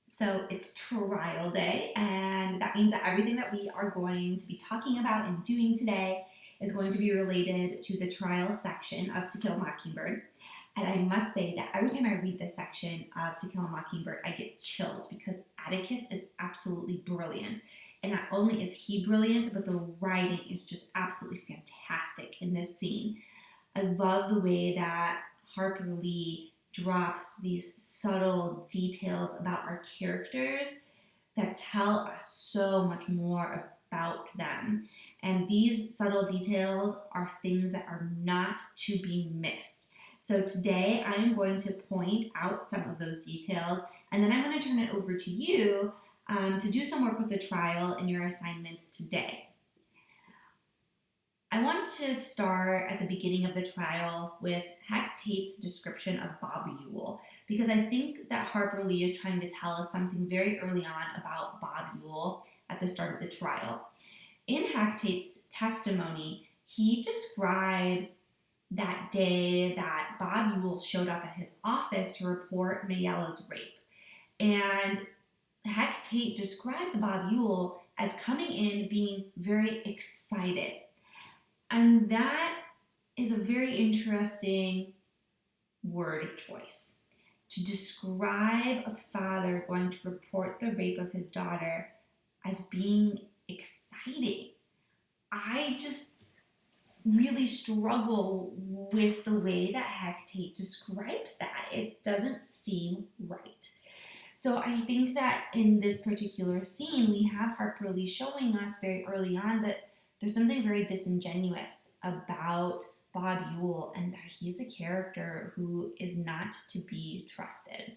So it's trial day, and that means that everything that we are going to be talking about and doing today is going to be related to the trial section of To Kill a Mockingbird. And I must say that every time I read this section of To Kill a Mockingbird, I get chills because Atticus is absolutely brilliant. And not only is he brilliant, but the writing is just absolutely fantastic in this scene. I love the way that Harper Lee drops these subtle details about our characters that tell us so much more about them. And these subtle details are things that are not to be missed. So today I am going to point out some of those details, and then I'm going to turn it over to you to do some work with the trial in your assignment today. I want to start at the beginning of the trial with Heck Tate's description of Bob Ewell, because I think that Harper Lee is trying to tell us something very early on about Bob Ewell at the start of the trial. In Heck Tate's testimony, he describes that day that Bob Ewell showed up at his office to report Mayella's rape. And Heck Tate describes Bob Ewell as coming in being very excited. And that is a very interesting word choice. To describe a father going to report the rape of his daughter as being exciting. I just really struggle with the way that Heck Tate describes that. It doesn't seem right. So I think that in this particular scene, we have Harper Lee showing us very early on that there's something very disingenuous about Bob Ewell and that he's a character who is not to be trusted.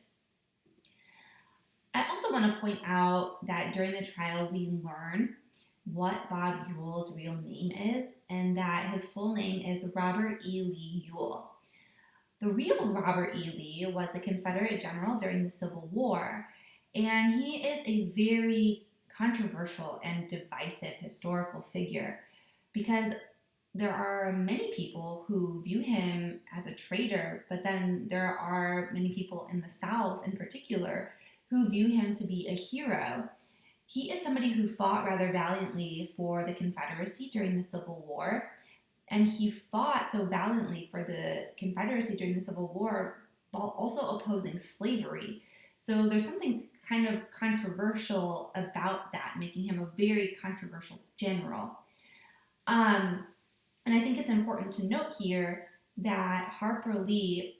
I also want to point out that during the trial we learn what Bob Ewell's real name is, and that his full name is Robert E. Lee Ewell. The real Robert E. Lee was a Confederate general during the Civil War, and he is a very controversial and divisive historical figure because there are many people who view him as a traitor, but then there are many people in the South in particular who view him to be a hero. He is somebody who fought rather valiantly for the Confederacy during the Civil War, and he fought so valiantly for the Confederacy during the Civil War while also opposing slavery. So there's something kind of controversial about that, making him a very controversial general. And I think it's important to note here that Harper Lee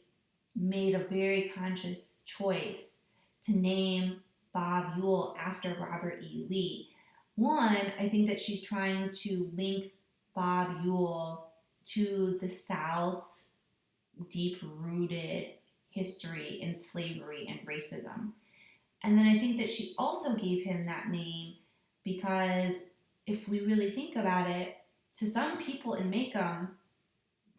made a very conscious choice to name Bob Ewell after Robert E. Lee. One, I think that she's trying to link Bob Ewell to the South's deep-rooted history in slavery and racism. And then I think that she also gave him that name because if we really think about it, to some people in Macomb,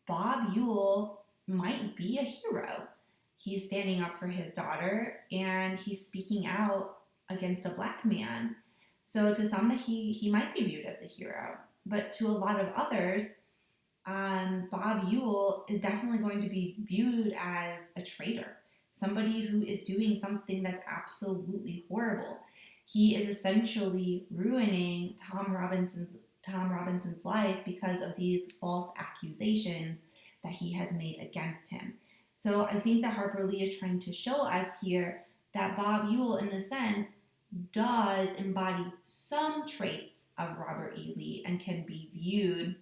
Bob Ewell might be a hero. He's standing up for his daughter and he's speaking out against a black man. So to some, he might be viewed as a hero. But to a lot of others, Bob Ewell is definitely going to be viewed as a traitor, somebody who is doing something that's absolutely horrible. He is essentially ruining Tom Robinson's life because of these false accusations that he has made against him. So I think that Harper Lee is trying to show us here that Bob Ewell, in a sense, does embody some traits of Robert E. Lee and can be viewed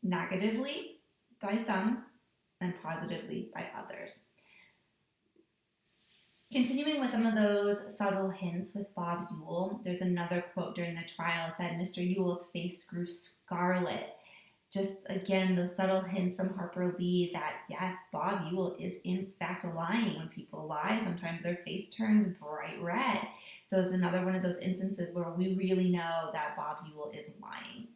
negatively by some and positively by others. Continuing with some of those subtle hints with Bob Ewell, there's another quote during the trial. It said, "Mr. Ewell's face grew scarlet." Just again, those subtle hints from Harper Lee that yes, Bob Ewell is in fact lying. When people lie, sometimes their face turns bright red. So it's another one of those instances where we really know that Bob Ewell is lying.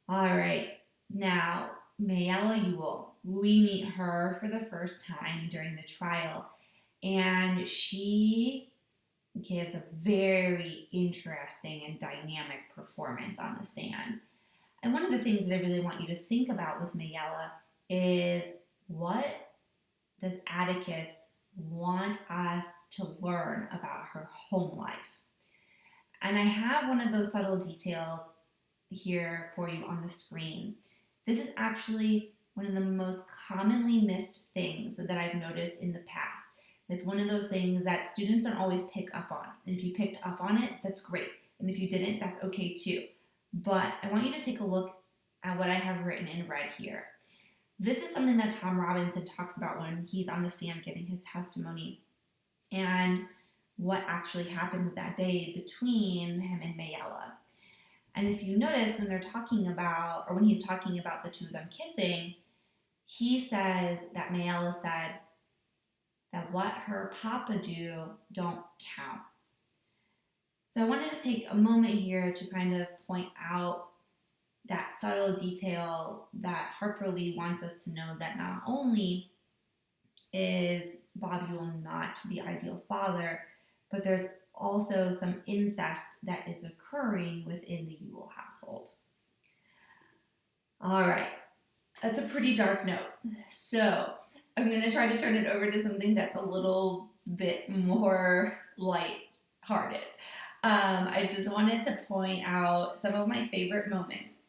All right, now Mayella Ewell. We meet her for the first time during the trial, and she gives a very interesting and dynamic performance on the stand. And one of the things that I really want you to think about with Mayella is, what does Atticus want us to learn about her home life. And I have one of those subtle details here for you on the screen. This is actually one of the most commonly missed things that I've noticed in the past. It's one of those things that students don't always pick up on. And if you picked up on it, that's great. And if you didn't, that's okay too. But I want you to take a look at what I have written in red here. This is something that Tom Robinson talks about when he's on the stand giving his testimony, and what actually happened that day between him and Mayella. And if you notice when they're talking about, or when he's talking about the two of them kissing, he says that Mayella said that what her papa do don't count. So I wanted to take a moment here to kind of point out that subtle detail that Harper Lee wants us to know, that not only is Bob Ewell not the ideal father, but there's also some incest that is occurring within the Ewell household. All right, that's a pretty dark note. So I'm going to try to turn it over to something that's a little bit more light-hearted. I just wanted to point out some of my favorite moments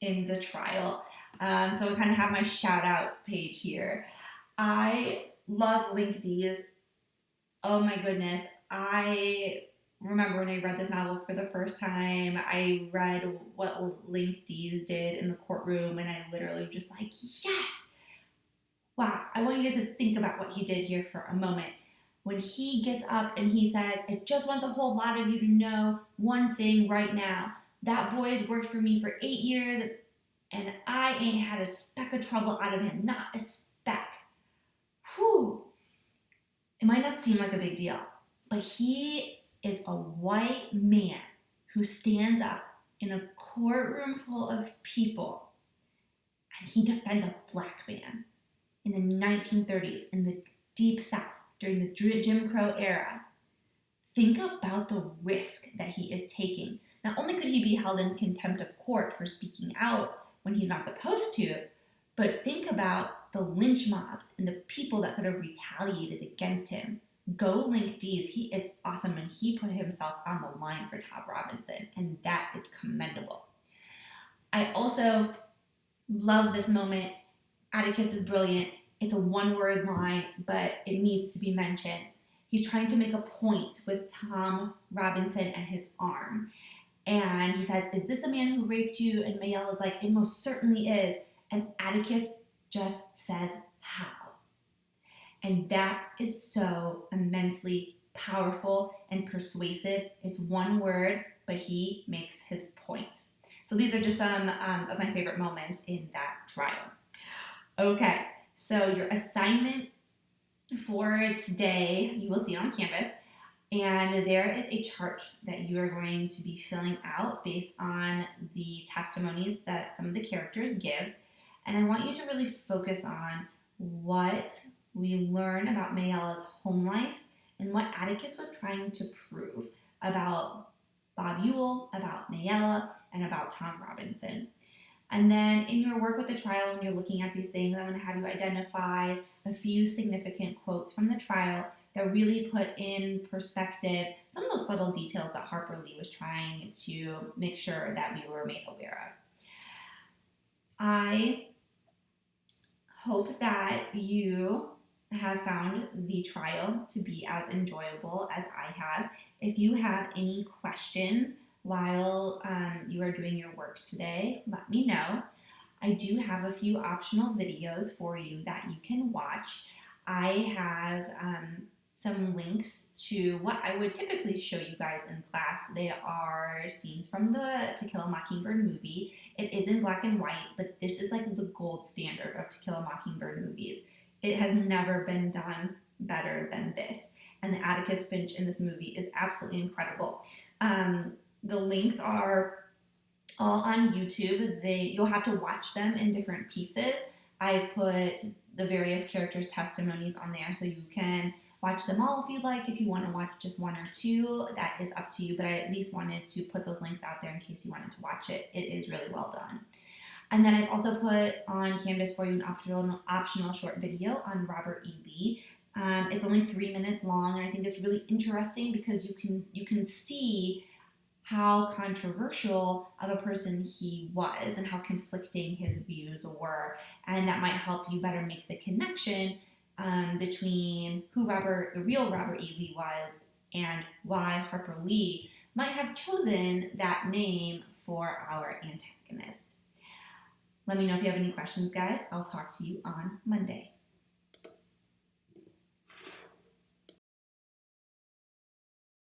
in the trial. So I kind of have my shout-out page here. I love Link D's. Oh my goodness. I remember when I read this novel for the first time, I read what Link D's did in the courtroom, and I literally just like, yes! Wow, I want you guys to think about what he did here for a moment. When he gets up and he says, I just want the whole lot of you to know one thing right now. That boy has worked for me for 8 years, and I ain't had a speck of trouble out of him. Not a speck. Whew. It might not seem like a big deal, but he is a white man who stands up in a courtroom full of people, and he defends a black man in the 1930s in the Deep South during the Jim Crow era. Think about the risk that he is taking. Not only could he be held in contempt of court for speaking out when he's not supposed to, but think about the lynch mobs and the people that could have retaliated against him. Go Link D's. He is awesome, and he put himself on the line for Tom Robinson, and that is commendable. I also love this moment. Atticus is brilliant. It's a one-word line, but it needs to be mentioned. He's trying to make a point with Tom Robinson and his arm. And he says, is this the man who raped you? And Mayella is like, it most certainly is. And Atticus just says, how? And that is so immensely powerful and persuasive. It's one word, but he makes his point. So these are just some of my favorite moments in that trial. Okay, so your assignment for today, you will see on Canvas, and there is a chart that you are going to be filling out based on the testimonies that some of the characters give. And I want you to really focus on what we learn about Mayella's home life and what Atticus was trying to prove about Bob Ewell, about Mayella, and about Tom Robinson. And then in your work with the trial, when you're looking at these things, I'm going to have you identify a few significant quotes from the trial that really put in perspective some of those subtle details that Harper Lee was trying to make sure that we were made aware of. I hope that you have found the trial to be as enjoyable as I have. If you have any questions while you are doing your work today, let me know. I do have a few optional videos for you that you can watch. I have some links to what I would typically show you guys in class. They are scenes from the To Kill a Mockingbird movie. It is in black and white, but this is like the gold standard of To Kill a Mockingbird movies. It has never been done better than this. And the Atticus Finch in this movie is absolutely incredible. The links are all on YouTube. You'll have to watch them in different pieces. I've put the various characters' testimonies on there, so you can watch them all if you'd like. If you want to watch just one or two, that is up to you, but I at least wanted to put those links out there in case you wanted to watch it. It is really well done. And then I've also put on Canvas for you an optional short video on Robert E. Lee. It's only 3 minutes long, and I think it's really interesting because you can see how controversial of a person he was and how conflicting his views were, and that might help you better make the connection between who the real Robert E. Lee was and why Harper Lee might have chosen that name for our antagonist. Let me know if you have any questions, guys. I'll talk to you on Monday.